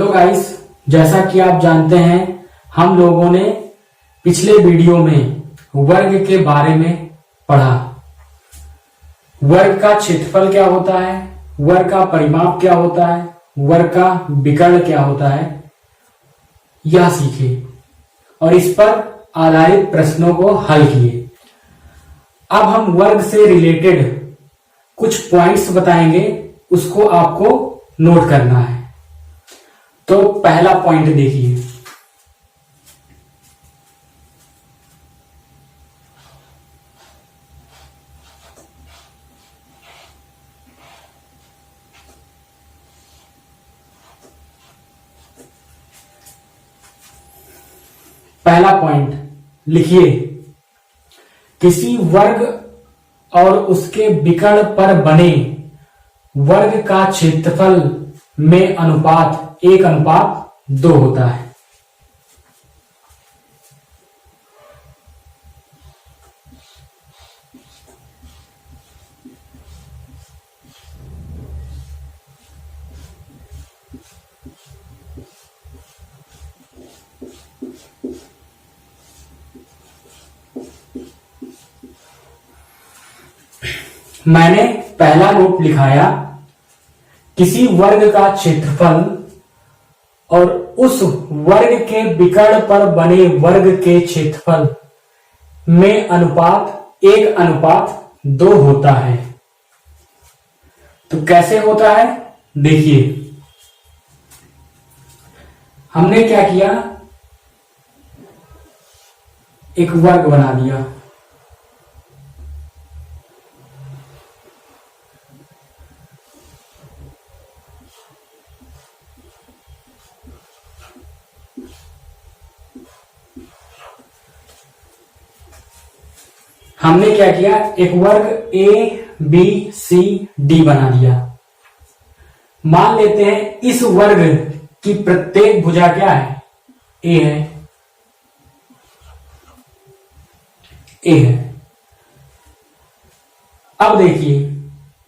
Guys, जैसा कि आप जानते हैं हम लोगों ने पिछले वीडियो में वर्ग के बारे में पढ़ा। वर्ग का क्षेत्रफल क्या होता है, वर्ग का परिमाप क्या होता है, वर्ग का विकर्ण क्या होता है, यह सीखे और इस पर आधारित प्रश्नों को हल किए। अब हम वर्ग से रिलेटेड कुछ पॉइंट्स बताएंगे, उसको आपको नोट करना है। तो पहला पॉइंट देखिए, पहला पॉइंट लिखिए, किसी वर्ग और उसके विकर्ण पर बने वर्ग का क्षेत्रफल में अनुपात 1:2 होता है। मैंने पहला नोट लिखाया, किसी वर्ग का क्षेत्रफल और उस वर्ग के विकर्ण पर बने वर्ग के क्षेत्रफल में अनुपात 1:2 होता है। तो कैसे होता है देखिए, हमने क्या किया, एक वर्ग बना दिया। हमने क्या किया, एक वर्ग A B C D बना दिया। मान लेते हैं इस वर्ग की प्रत्येक भुजा क्या है, A है, A है। अब देखिए,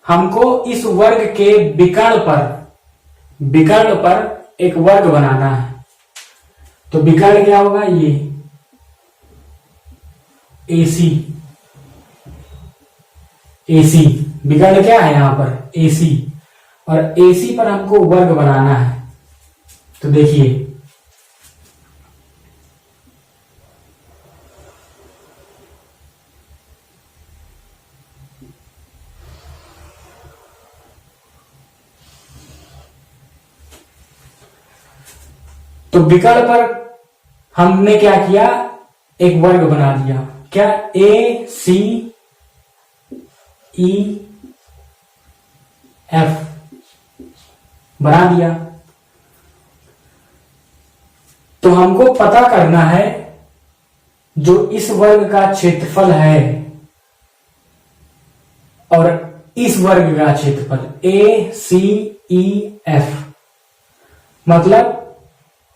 हमको इस वर्ग के विकर्ण पर एक वर्ग बनाना है। तो विकर्ण क्या होगा, ये AC विकर्ण क्या है यहां पर, AC, और AC पर हमको वर्ग बनाना है। तो देखिए, तो विकर्ण पर हमने क्या किया, एक वर्ग बना दिया। क्या, ACEF बना दिया। तो हमको पता करना है जो इस वर्ग का क्षेत्रफल है और इस वर्ग का क्षेत्रफल ACEF, मतलब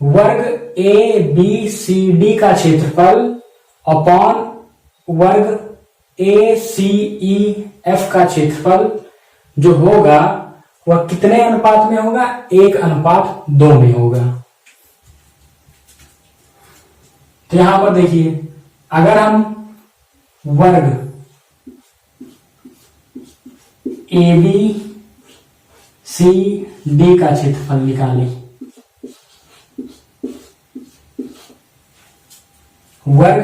वर्ग ABCD का क्षेत्रफल अपॉन वर्ग ACEF का क्षेत्रफल जो होगा वह कितने अनुपात में होगा, 1:2 में होगा। तो यहां पर देखिए, अगर हम वर्ग ABCD का क्षेत्रफल निकालें, वर्ग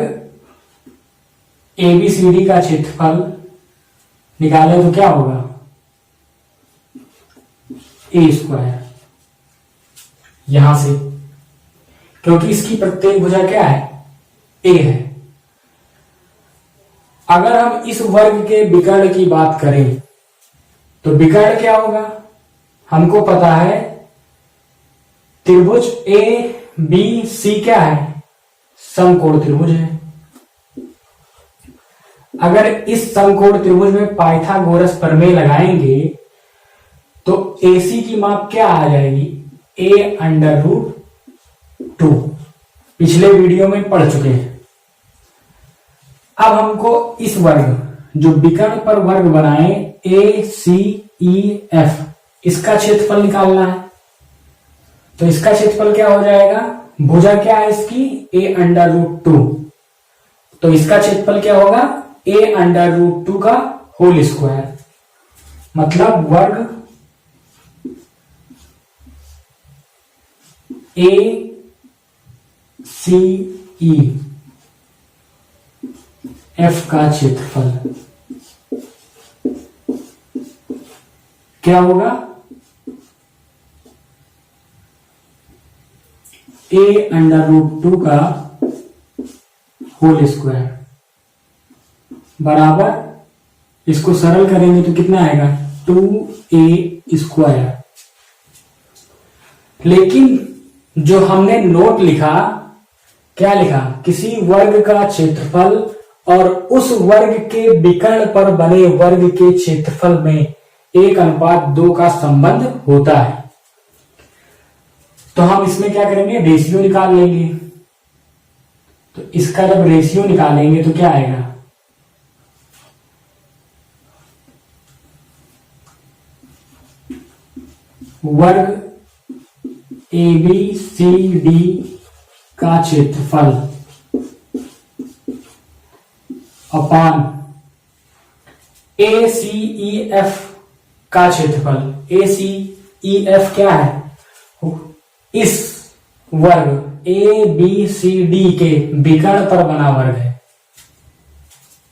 ABCD का क्षेत्रफल निकाले तो क्या होगा, A², यहां से, क्योंकि इसकी प्रत्येक भुजा क्या है, A है। अगर हम इस वर्ग के विकर्ण की बात करें तो विकर्ण क्या होगा, हमको पता है त्रिभुज ABC क्या है, समकोण त्रिभुज है। अगर इस समकोण त्रिभुज में पाइथागोरस प्रमेय लगाएंगे तो AC की माप क्या आ जाएगी, A√2। पिछले वीडियो में पढ़ चुके हैं। अब हमको इस वर्ग जो विकर्ण पर वर्ग बनाए ACEF, इसका क्षेत्रफल निकालना है। तो इसका क्षेत्रफल क्या हो जाएगा, भुजा क्या है इसकी, a√2। तो इसका क्षेत्रफल क्या होगा, a√2 का होल स्क्वायर, मतलब वर्ग ACE F का क्षेत्रफल क्या होगा, a√2 का होल स्क्वायर बराबर, इसको सरल करेंगे तो कितना आएगा, 2a²। लेकिन जो हमने नोट लिखा, क्या लिखा, किसी वर्ग का क्षेत्रफल और उस वर्ग के विकर्ण पर बने वर्ग के क्षेत्रफल में 1:2 का संबंध होता है। तो हम इसमें क्या करेंगे, रेशियो निकाल लेंगे। तो इसका जब रेशियो निकालेंगे तो क्या आएगा, वर्ग ABCD का क्षेत्रफल अपान ACEF का क्षेत्रफल। ACEF क्या है, इस वर्ग ABCD के विकर्ण पर बना वर्ग है।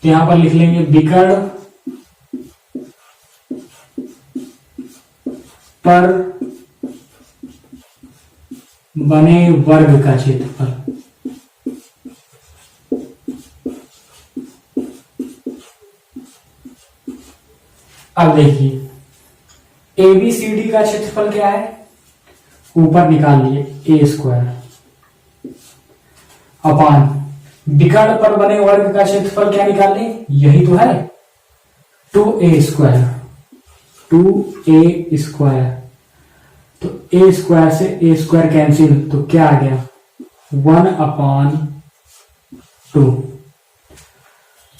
तो यहां पर लिख लेंगे विकर्ण पर बने वर्ग का क्षेत्रफल। अब देखिए ABCD का क्षेत्रफल क्या है, ऊपर निकाल लिए a² अपान विकर्ण पर बने वर्ग का क्षेत्रफल क्या निकालने, यही तो है 2a²। 2a², तो a² से a² कैंसिल, तो क्या आ गया 1/2।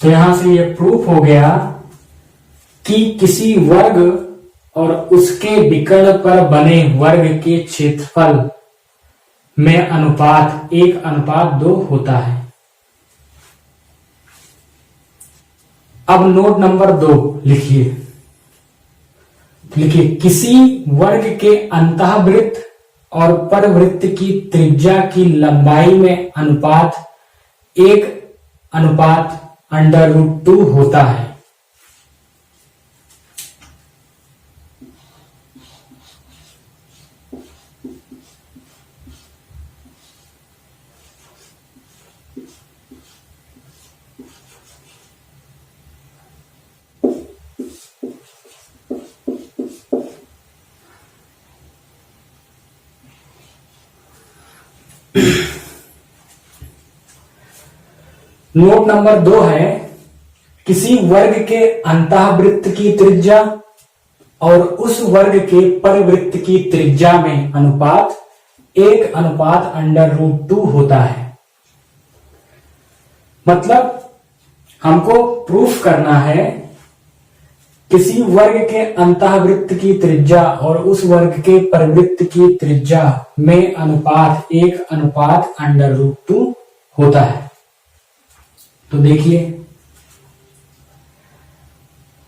तो यहां से ये प्रूफ हो गया कि किसी वर्ग और उसके विकर्ण पर बने वर्ग के क्षेत्रफल में अनुपात 1:2 होता है। अब नोट नंबर 2 लिखिए। किसी वर्ग के अंतःवृत्त और परवृत्त की त्रिज्या की लंबाई में अनुपात 1:√2 होता है। नोट नंबर 2 है, किसी वर्ग के अंतःवृत्त की त्रिज्या और उस वर्ग के परवृत्त की त्रिज्या में अनुपात 1:√2 होता है। मतलब हमको प्रूफ करना है किसी वर्ग के अंतःवृत्त की त्रिज्या और उस वर्ग के परवृत्त की त्रिज्या में अनुपात 1:√2 होता है। तो देखिए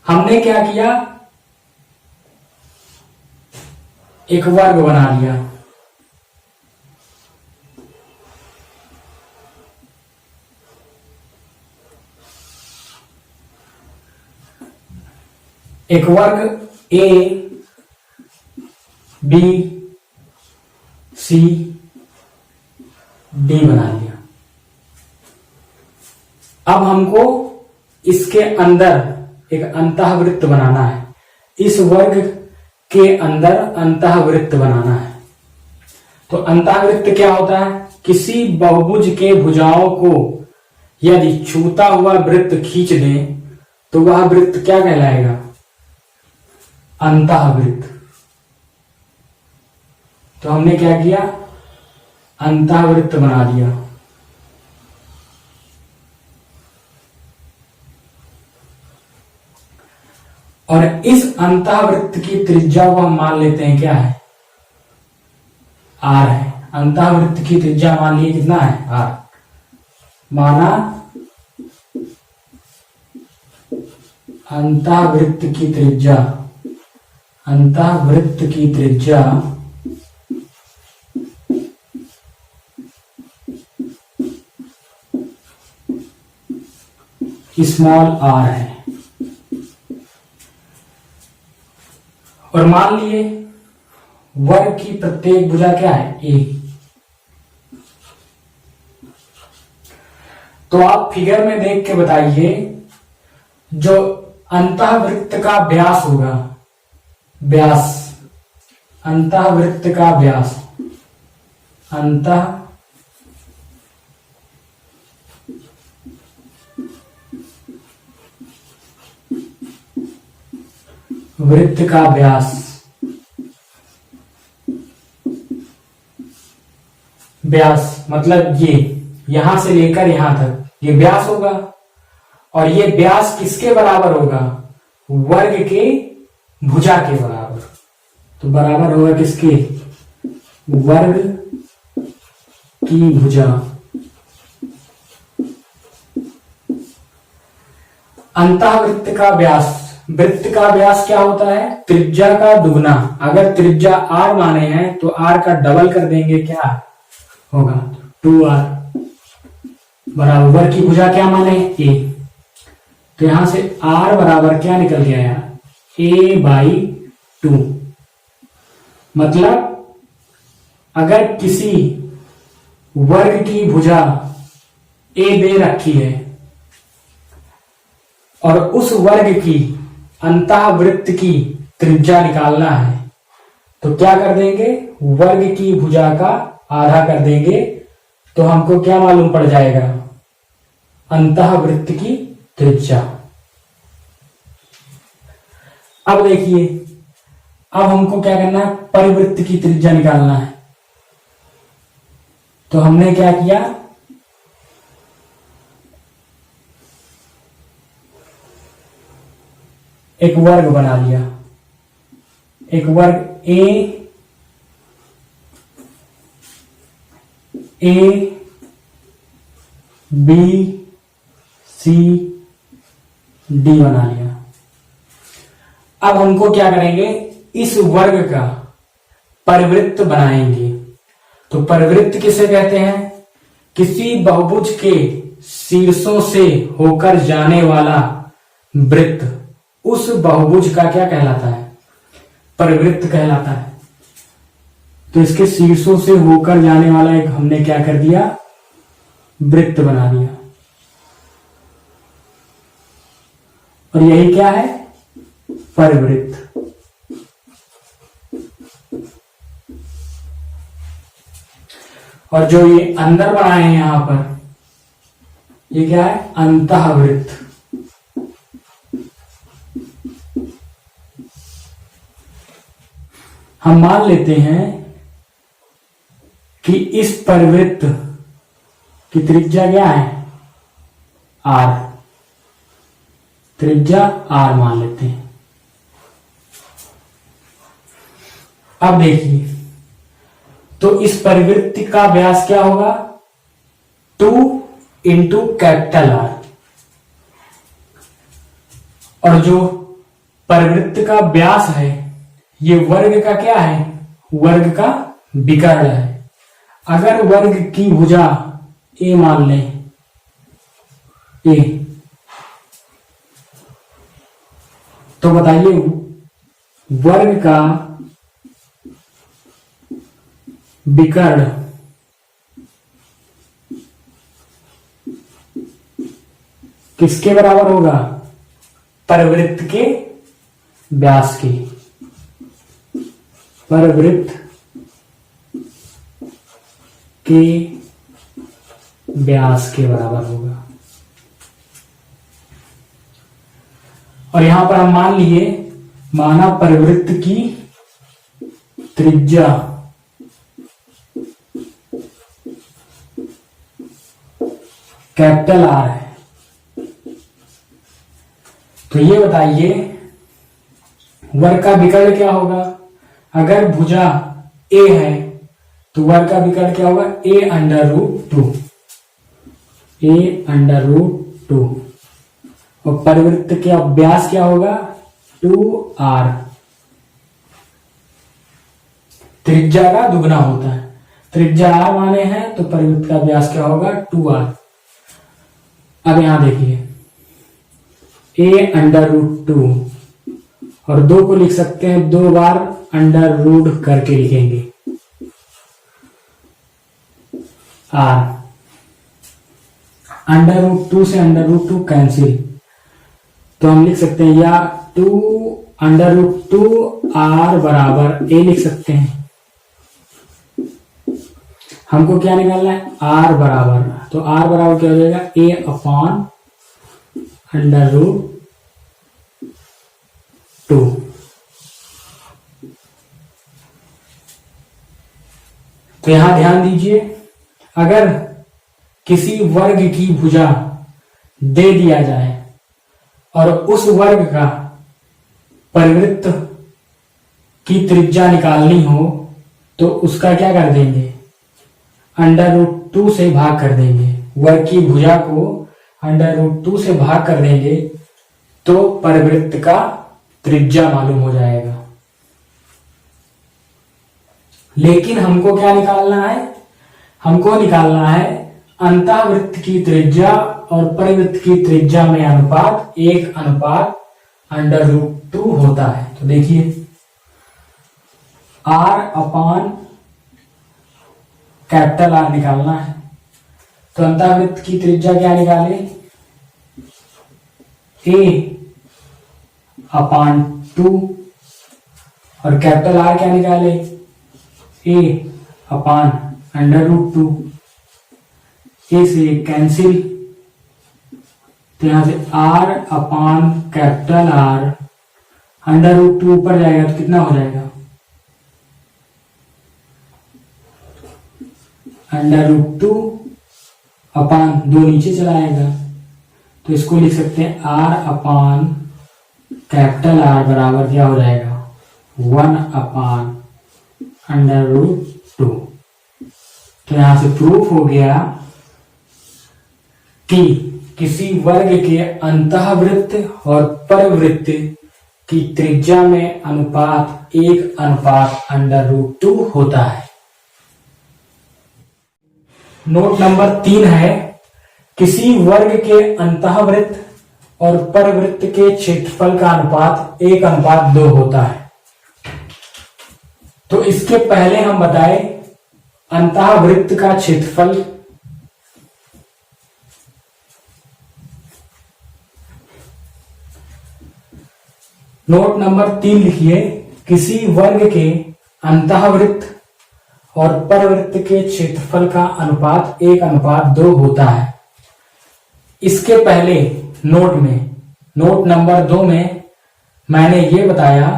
हमने क्या किया, एक वर्ग बना लिया। एक वर्ग A B C D बना लिया। अब हमको इसके अंदर एक अंतःवृत्त बनाना है, इस वर्ग के अंदर अंतःवृत्त बनाना है। तो अंतःवृत्त क्या होता है, किसी बहुभुज के भुजाओं को यदि छूता हुआ वृत्त खींच दें तो वह वृत्त क्या कहलाएगा, अंतःवृत्त। तो हमने क्या किया, अंतःवृत्त बना दिया। और इस अंतःवृत्त की त्रिज्या को हम मान लेते हैं क्या है, आर है। अंतःवृत्त की त्रिज्या मान लीजिए कितना है, आर। माना अंतःवृत्त की त्रिज्या, अंतःवृत्त की त्रिज्या स्मॉल आर है। और मान लिए वर्ग की प्रत्येक भुजा क्या है, ए। तो आप फिगर में देख के बताइए, जो अंतःवृत्त का व्यास होगा, व्यास, अंतःवृत्त का व्यास, अंतः वृत्त का व्यास, व्यास मतलब ये यहां से लेकर यहां तक ये व्यास होगा। और ये व्यास किसके बराबर होगा, वर्ग के भुजा के बराबर। तो बराबर होगा किसके, वर्ग की भुजा। अंतःवृत्त का व्यास, वृत्त का व्यास क्या होता है, त्रिज्या का दुगना। अगर त्रिज्या आर माने हैं तो आर का डबल कर देंगे, क्या होगा 2r बराबर की भुजा क्या माने, ए। तो यहां से r बराबर क्या निकल गया यार, a/2। मतलब अगर किसी वर्ग की भुजा ए दे रखी है और उस वर्ग की अंतःवृत्त की त्रिज्या निकालना है, तो क्या कर देंगे, वर्ग की भुजा का आधा कर देंगे, तो हमको क्या मालूम पड़ जाएगा, अंतःवृत्त की त्रिज्या। अब देखिए, अब हमको क्या करना है, परिवृत्त की त्रिज्या निकालना है। तो हमने क्या किया, एक वर्ग बना लिया, एक वर्ग ए बी सी डी बना लिया। अब हमको क्या करेंगे, इस वर्ग का परिवृत्त बनाएंगे। तो परिवृत्त किसे कहते हैं, किसी बहुभुज के शीर्षों से होकर जाने वाला वृत्त उस बहुभुज का क्या कहलाता है, परिवृत्त कहलाता है। तो इसके शीर्षों से होकर जाने वाला एक हमने क्या कर दिया, वृत्त बना दिया। और यही क्या है, परिवृत्त। और जो ये अंदर बनाए हैं यहां पर, ये क्या है, अंतःवृत्त। हम मान लेते हैं कि इस परिवृत्त की त्रिज्या क्या है, आर, त्रिज्या आर मान लेते हैं। अब देखिए, तो इस परिवृत्त का व्यास क्या होगा, 2 इंटू कैपिटल आर। और जो परिवृत्त का व्यास है, ये वर्ग का क्या है, वर्ग का विकर्ण है। अगर वर्ग की भुजा ए मान लें, ए, तो बताइए वर्ग का विकर्ण किसके बराबर होगा, परिवृत्त के व्यास के, परिवृत्त के व्यास के बराबर होगा। और यहां पर हम मान लिए, माना परिवृत्त की त्रिज्या कैपिटल आर है। तो ये बताइए वर्ग का विकर्ण क्या होगा, अगर भुजा ए है तो वर्ग का विकर्ण क्या होगा, a under root two, a under root two. और परिवृत्त का व्यास क्या होगा, 2r, त्रिज्या का दुगना होता है, त्रिज्या r माने हैं तो परिवृत्त का व्यास क्या होगा, 2r। अब यहां देखिए a अंडर रूट टू और 2 को लिख सकते हैं 2 बार अंडर रूट करके लिखेंगे r, अंडर रूट 2 से अंडर रूट 2 कैंसिल, तो हम लिख सकते हैं या 2 अंडर रूट 2 r बराबर a लिख सकते हैं। हमको क्या निकालना है, r बराबर, तो r बराबर क्या हो जाएगा, a अपॉन अंडर रूट 2। तो यहां ध्यान दीजिए, अगर किसी वर्ग की भुजा दे दिया जाए और उस वर्ग का परिवृत्त की त्रिज्या निकालनी हो तो उसका क्या कर देंगे, अंडर रूट 2 से भाग कर देंगे, वर्ग की भुजा को अंडर रूट 2 से भाग कर देंगे तो परिवृत्त का त्रिज्या मालूम हो जाएगा। लेकिन हमको क्या निकालना है, हमको निकालना है अंतःवृत्त की त्रिज्या और परिवृत्त की त्रिज्या में अनुपात 1 अंडर रूट 2 होता है। तो देखिए r अपान कैपिटल R निकालना है, तो अंतःवृत्त की त्रिज्या क्या निकाले, a अपान 2 और कैपिटल R क्या निकाले, a upon under root 2, a से कैंसिल, तो यहां से r upon capital R under root 2 ऊपर जाएगा तो कितना हो जाएगा, अंडर रूट 2 अपान 2 नीचे चला आएगा, तो इसको लिख सकते हैं r अपान कैपिटल R बराबर क्या हो जाएगा, 1 अपान अंडर रूट 2। तो यहां से प्रूफ हो गया कि किसी वर्ग के अंतःवृत्त और परिवृत्त की त्रिज्या में अनुपात 1 अंडर रूट 2 होता है। नोट नंबर 3 है, किसी वर्ग के अंतःवृत्त और परिवृत्त के क्षेत्रफल का अनुपात 1:2 होता है। तो इसके पहले हम बताए अंतःवृत्त का क्षेत्रफल नोट नंबर 3 लिखिए, किसी वर्ग के अंतःवृत्त और परिवृत्त के क्षेत्रफल का अनुपात 1:2 होता है। इसके पहले नोट नंबर 2 में मैंने ये बताया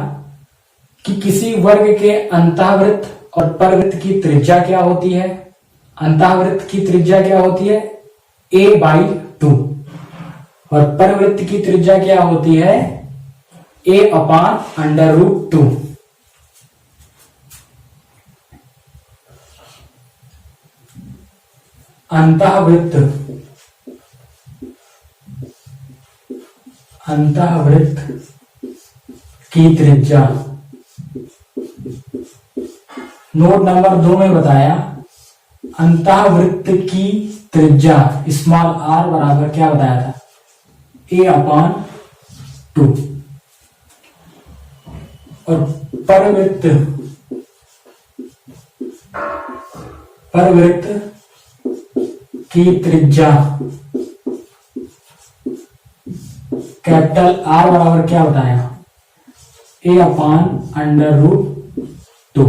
कि किसी वर्ग के अंतःवृत्त और परिवृत्त की त्रिज्या क्या होती है। अंतःवृत्त की त्रिज्या क्या होती है, a/2 और परिवृत्त की त्रिज्या क्या होती है, a अपान अंडर रूट 2। अंतःवृत्त की त्रिज्या नोट नंबर 2 में बताया, अंतःवृत्त की त्रिज्या स्मॉल r बराबर क्या बताया था, a/2 और परिवृत्त की त्रिज्या कैपिटल R बराबर क्या बताया, a/√2।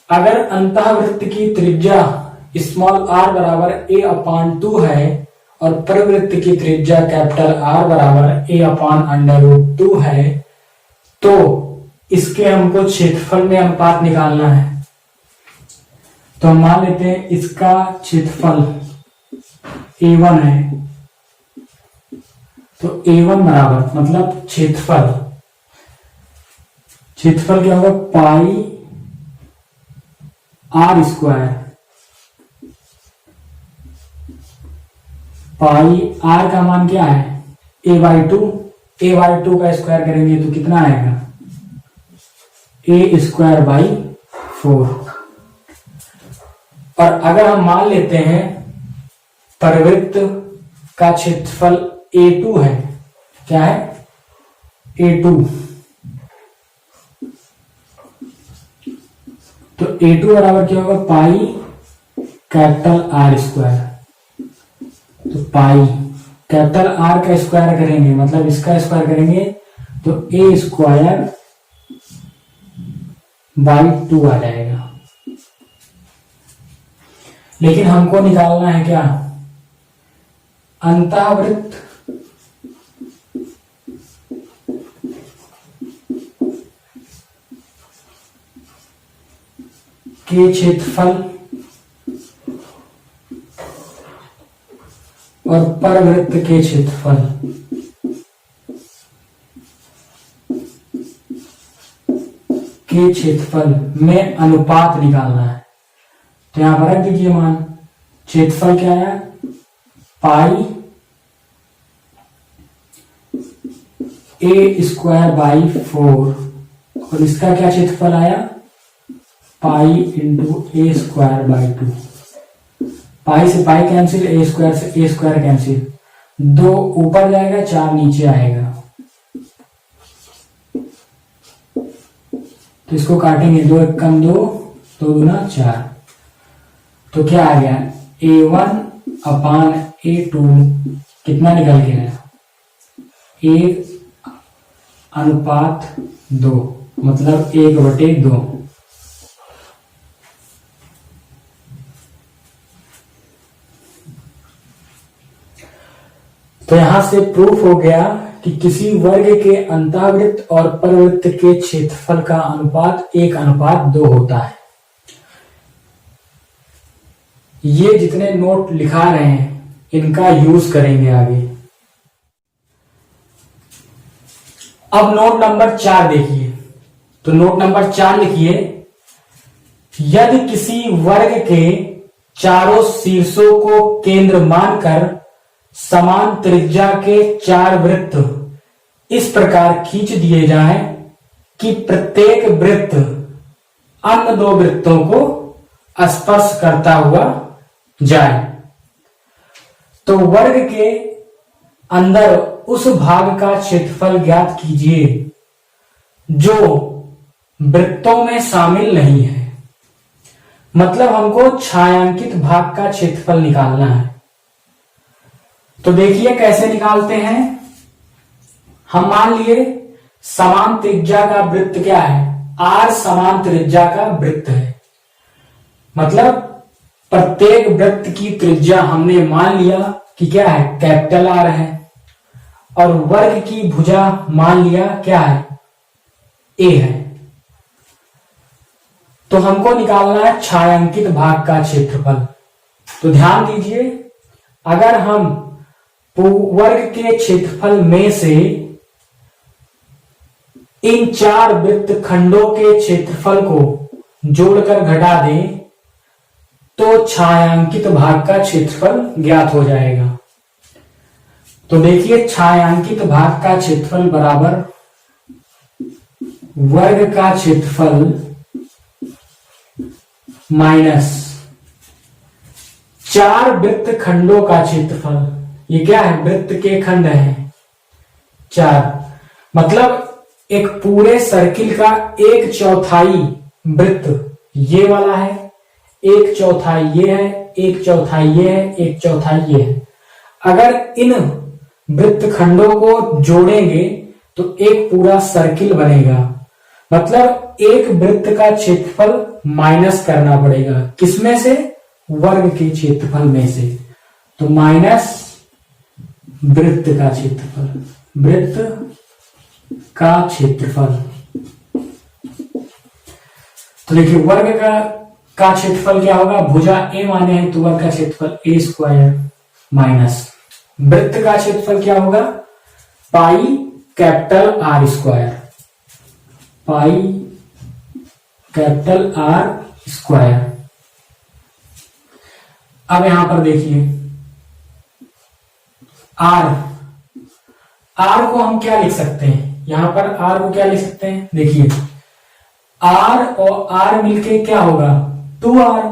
अगर अंतःवृत्त की त्रिज्या स्मॉल r बराबर a/2 है और परिवृत्त की त्रिज्या कैपिटल R बराबर a/√2 है तो इसके हमको क्षेत्रफल में अनुपात निकालना है। तो हम मान लेते हैं इसका क्षेत्रफल A1 है, तो A1 बराबर मतलब क्षेत्रफल क्या होगा, पाई आर स्क्वायर, पाई आर का मान क्या है a/2, a/2 का स्क्वायर करेंगे तो कितना आएगा a²/4। और अगर हम मान लेते हैं परिवृत्त का क्षेत्रफल A2 है, क्या है A2, तो A2 बराबर क्या होगा पाई कैपिटल आर स्क्वायर। तो पाई कैपिटल आर का स्क्वायर करेंगे मतलब इसका स्क्वायर करेंगे तो a²/2 आ जाएगा। लेकिन हमको निकालना है क्या अंतःवृत्त के क्षेत्रफल और परवृत्त के क्षेत्रफल में अनुपात निकालना है। तो यहां पर रख दीजिए मान, क्षेत्रफल क्या है पाई a²/4 और इसका क्या क्षेत्रफल आया पाई इंटू a²/2। पाई से पाई कैंसिल, a² से a² कैंसिल, 2 ऊपर जाएगा 4 नीचे आएगा। तो इसको काटेंगे 2 × 2 2 × 4, तो क्या आ गया a1/a2 कितना निकल के आया 1:2 मतलब 1/2। तो यहां से प्रूफ हो गया कि किसी वर्ग के अंतःवृत्त और परवृत्त के क्षेत्रफल का अनुपात 1:2 होता है। ये जितने नोट लिखा रहे हैं इनका यूज करेंगे आगे। अब नोट नंबर 4 देखिए। तो नोट नंबर 4 लिखिए, यदि किसी वर्ग के चारों शीर्षों को केंद्र मानकर समान त्रिज्या के 4 वृत्त इस प्रकार खींच दिए जाएं कि प्रत्येक वृत्त अन्य 2 वृत्तों को स्पर्श करता हुआ जाए, तो वर्ग के अंदर उस भाग का क्षेत्रफल ज्ञात कीजिए जो वृत्तों में शामिल नहीं है। मतलब हमको छायांकित भाग का क्षेत्रफल निकालना है। तो देखिए कैसे निकालते हैं। हम मान लिए समान त्रिज्या का वृत्त क्या है r समान त्रिज्या का वृत्त है, मतलब प्रत्येक वृत्त की त्रिज्या हमने मान लिया कि क्या है कैपिटल R है, और वर्ग की भुजा मान लिया क्या है A है। तो हमको निकालना है छायांकित भाग का क्षेत्रफल। तो ध्यान दीजिए, अगर हम वर्ग के क्षेत्रफल में से इन 4 वृत्त खंडों के क्षेत्रफल को जोड़कर घटा दें तो छायांकित भाग का क्षेत्रफल ज्ञात हो जाएगा। तो देखिए छायांकित भाग का क्षेत्रफल बराबर वर्ग का क्षेत्रफल माइनस 4 वृत्त खंडों का क्षेत्रफल। ये क्या है वृत्त के खंड है 4, मतलब एक पूरे सर्किल का 1/4 वृत्त ये वाला है, 1/4 ये है, 1/4 ये है, 1/4 ये है। अगर इन वृत्त खंडों को जोड़ेंगे तो एक पूरा सर्किल बनेगा। मतलब एक वृत्त का क्षेत्रफल माइनस करना पड़ेगा, किसमें से वर्ग के क्षेत्रफल में से। तो माइनस वृत्त का क्षेत्रफल, वृत्त का क्षेत्रफल। तो देखिए वर्ग का क्षेत्रफल क्या होगा, भुजा A माने हैं तो वर्ग का क्षेत्रफल A² माइनस वृत्त का क्षेत्रफल क्या होगा pi capital R², pi capital R²। अब यहां पर देखिए आर, आर को हम क्या लिख सकते हैं, यहां पर आर को क्या लिख सकते हैं, देखिए आर और आर मिलके क्या होगा 2r,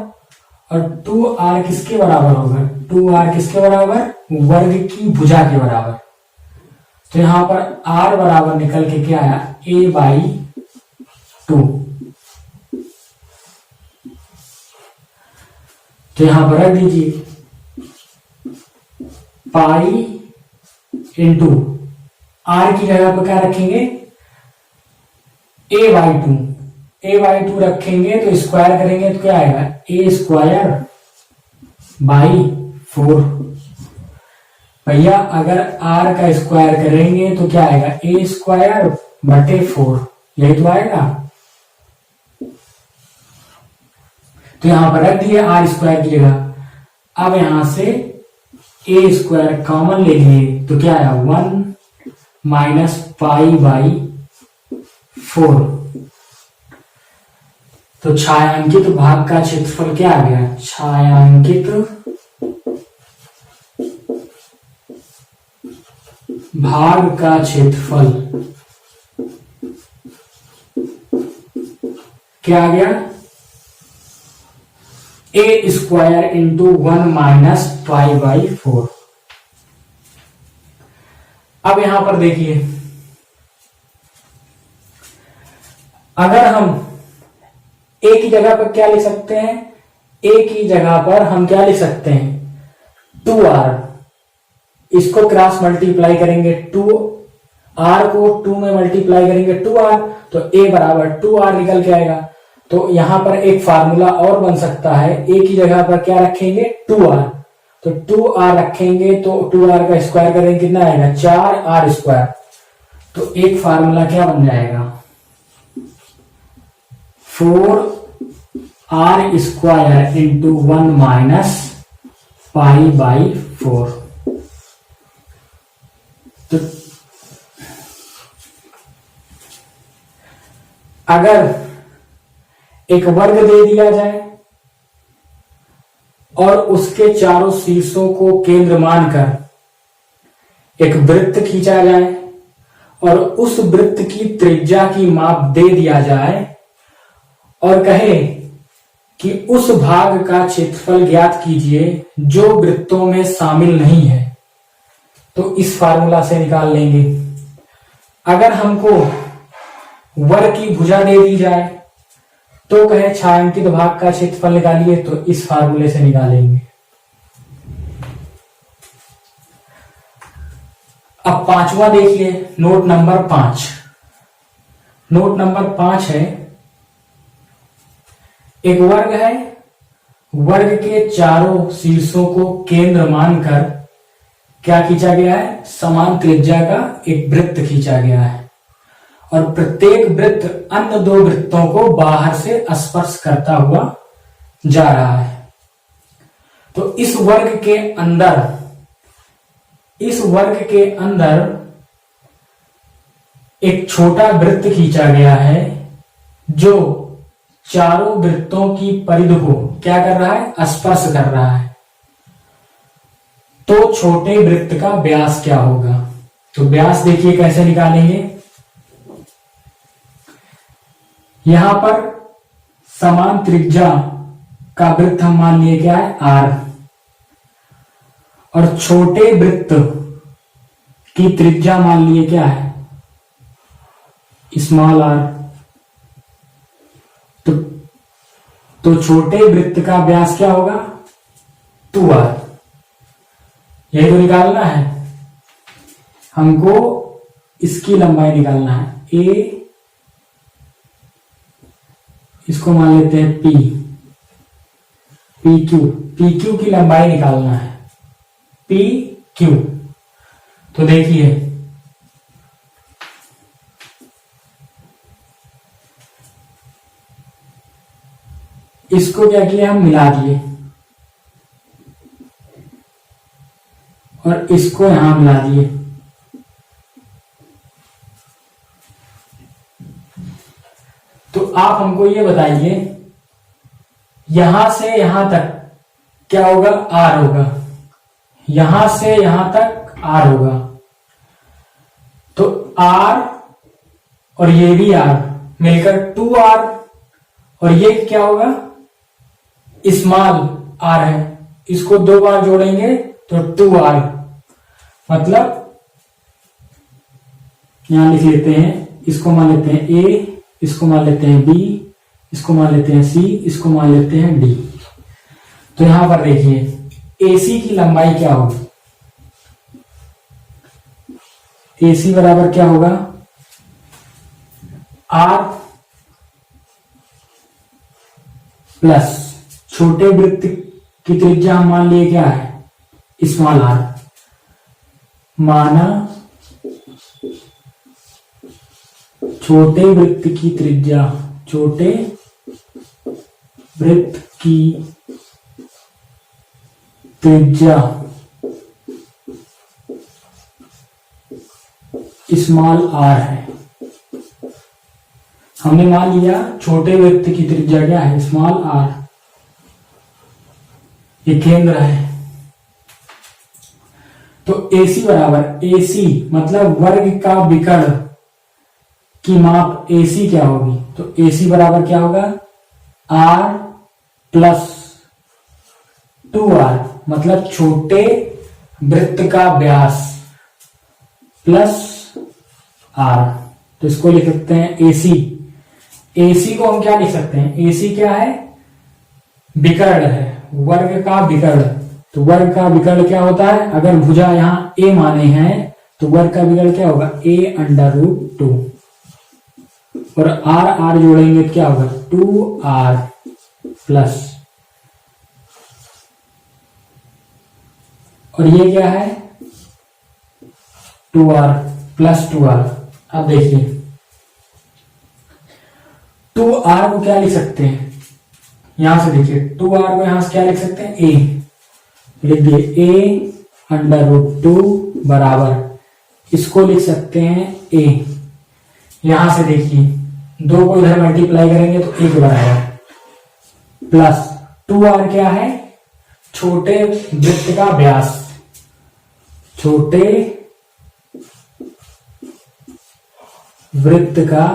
और 2r किसके बराबर होगा, 2r किसके बराबर, वर्ग की भुजा के बराबर। तो यहां पर r बराबर निकल के क्या आया, a/2। तो यहां पर रख दीजिए पाई इंटू आर की जगह पर क्या रखेंगे a/2, a/2 रखेंगे तो स्क्वायर करेंगे तो क्या आएगा a²/4। भैया अगर r का स्क्वायर करेंगे तो क्या आएगा a²/4, यही तो आएगा। तो यहां पर रख दिए r² की जगह। अब यहां से a² कॉमन ले लिए तो क्या आया 1 - π/4। तो छायांकित भाग का क्षेत्रफल क्या आ गया, छायांकित भाग का क्षेत्रफल क्या आ गया a² × 1 - π/4। अब यहां पर देखिए अगर हम a की जगह पर क्या लिख सकते हैं, a की जगह पर हम क्या लिख सकते हैं 2r, इसको क्रॉस मल्टीप्लाई करेंगे 2r को 2 में मल्टीप्लाई करेंगे 2r, तो a बराबर 2r निकल के आएगा। तो यहां पर एक फार्मूला और बन सकता है, a की जगह पर क्या रखेंगे 2r, तो 2r रखेंगे तो 2r का स्क्वायर करेंगे कितना आएगा 4r²। तो एक फार्मूला क्या बन जाएगा 4r² × 1 - π/4। तो अगर एक वर्ग दे दिया जाए और उसके चारों शीर्षों को केंद्र मानकर एक वृत्त खींचा जाए और उस वृत्त की त्रिज्या की माप दे दिया जाए और कहे कि उस भाग का क्षेत्रफल ज्ञात कीजिए जो वृत्तों में शामिल नहीं है, तो इस फार्मूला से निकाल लेंगे। अगर हमको वर्ग की भुजा दे दी जाए तो कहे छायांकित भाग का क्षेत्रफल निकालिए, तो इस फार्मूले से निकालेंगे। अब पांचवा देखिए, नोट नंबर 5। नोट नंबर 5 है एक वर्ग है, वर्ग के चारों शीर्षों को केंद्र मानकर क्या खींचा गया है, समान त्रिज्या का एक वृत्त खींचा गया है और प्रत्येक वृत्त अन्य दो वृत्तों को बाहर से स्पर्श करता हुआ जा रहा है। तो इस वर्ग के अंदर एक छोटा वृत्त खींचा गया है जो चारों वृत्तों की परिधि को क्या कर रहा है, स्पर्श कर रहा है। तो छोटे वृत्त का व्यास क्या होगा, तो व्यास देखिए कैसे निकालेंगे। यहां पर समान त्रिज्या का वृत्त हम मान लिए क्या है r, और छोटे वृत्त की त्रिज्या मान लिए क्या है स्मॉल r। तो छोटे वृत्त का व्यास क्या होगा 2r, यही तो निकालना है हमको, इसकी लंबाई निकालना है a, इसको मान लेते हैं p, PQ की लंबाई निकालना है PQ। तो देखिए इसको क्या किया, हम मिला दिए और इसको यहां मिला दिए। तो आप हमको ये बताइए यहां से यहां तक क्या होगा, आर होगा, यहां से यहां तक आर होगा, तो आर और ये भी आर मिलकर 2r, और ये क्या होगा, स्मॉल आर है, इसको 2 बार जोड़ेंगे तो 2r, मतलब यहां लिख लेते हैं, इसको मान लेते हैं a, इसको मान लेते हैं b, इसको मान लेते हैं c, इसको मान लेते हैं d। तो यहां पर देखिए AC की लंबाई क्या होगी, AC बराबर क्या होगा, r प्लस छोटे वृत्त की त्रिज्या हम मान लिए क्या है, स्मॉल r, माना छोटे वृत्त की त्रिज्या, छोटे वृत्त की त्रिज्या स्मॉल आर है। हमने मान लिया छोटे वृत्त की त्रिज्या क्या है, स्मॉल आर, ये केंद्र है। तो AC बराबर, AC मतलब वर्ग का विकर्ण की माप AC क्या होगी, तो AC बराबर क्या होगा, R प्लस 2R, मतलब छोटे वृत्त का व्यास प्लस R। तो इसको लिख सकते हैं AC। AC को हम क्या लिख सकते हैं, AC क्या है, विकर्ण है, वर्ग का विकर्ण। तो वर्ग का विकर्ण क्या होता है, अगर भुजा यहां A माने हैं तो वर्ग का विकर्ण क्या होगा, A√2, और R जोड़ेंगे तो क्या होगा, 2R प्लस, और ये क्या है 2R प्लस 2R। अब देखिए 2R को क्या लिख सकते हैं, यहां से देखिए 2R को यहां से क्या लिख सकते हैं, A लिख दिए, A√2 बराबर, इसको लिख सकते हैं A। यहां से देखिए 2 को इधर मल्टीप्लाई करेंगे तो 1 बराबर, प्लस 2R क्या है, छोटे वृत्त का व्यास, छोटे वृत्त का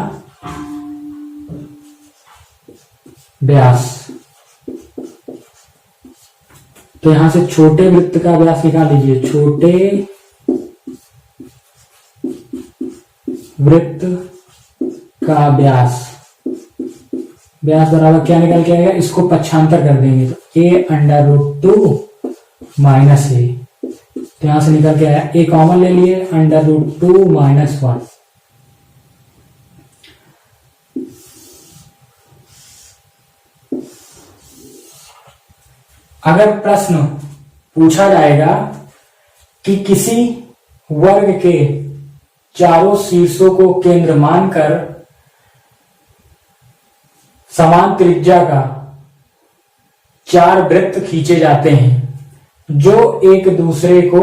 व्यास। तो यहां से छोटे वृत्त का व्यास निकाल लीजिए, छोटे वृत्त का व्यास, व्यास बराबर क्या निकल के आएगा, इसको पक्षांतर कर देंगे तो A√2 माइनस A। तो यहां से निकल के आया, A कॉमन ले लिए, √2 माइनस 1। अगर प्रश्न पूछा जाएगा कि किसी वर्ग के चारों शीर्षों को केंद्र मानकर समान त्रिज्या का 4 वृत्त खींचे जाते हैं जो एक दूसरे को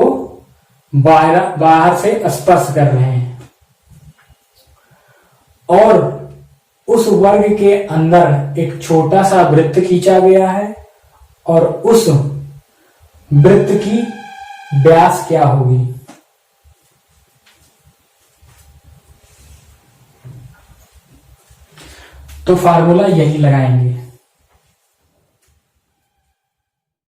बाहर से स्पर्श कर रहे हैं, और उस वर्ग के अंदर एक छोटा सा वृत्त खींचा गया है, और उस वृत्त की व्यास क्या होगी। तो फार्मूला यही लगाएंगे,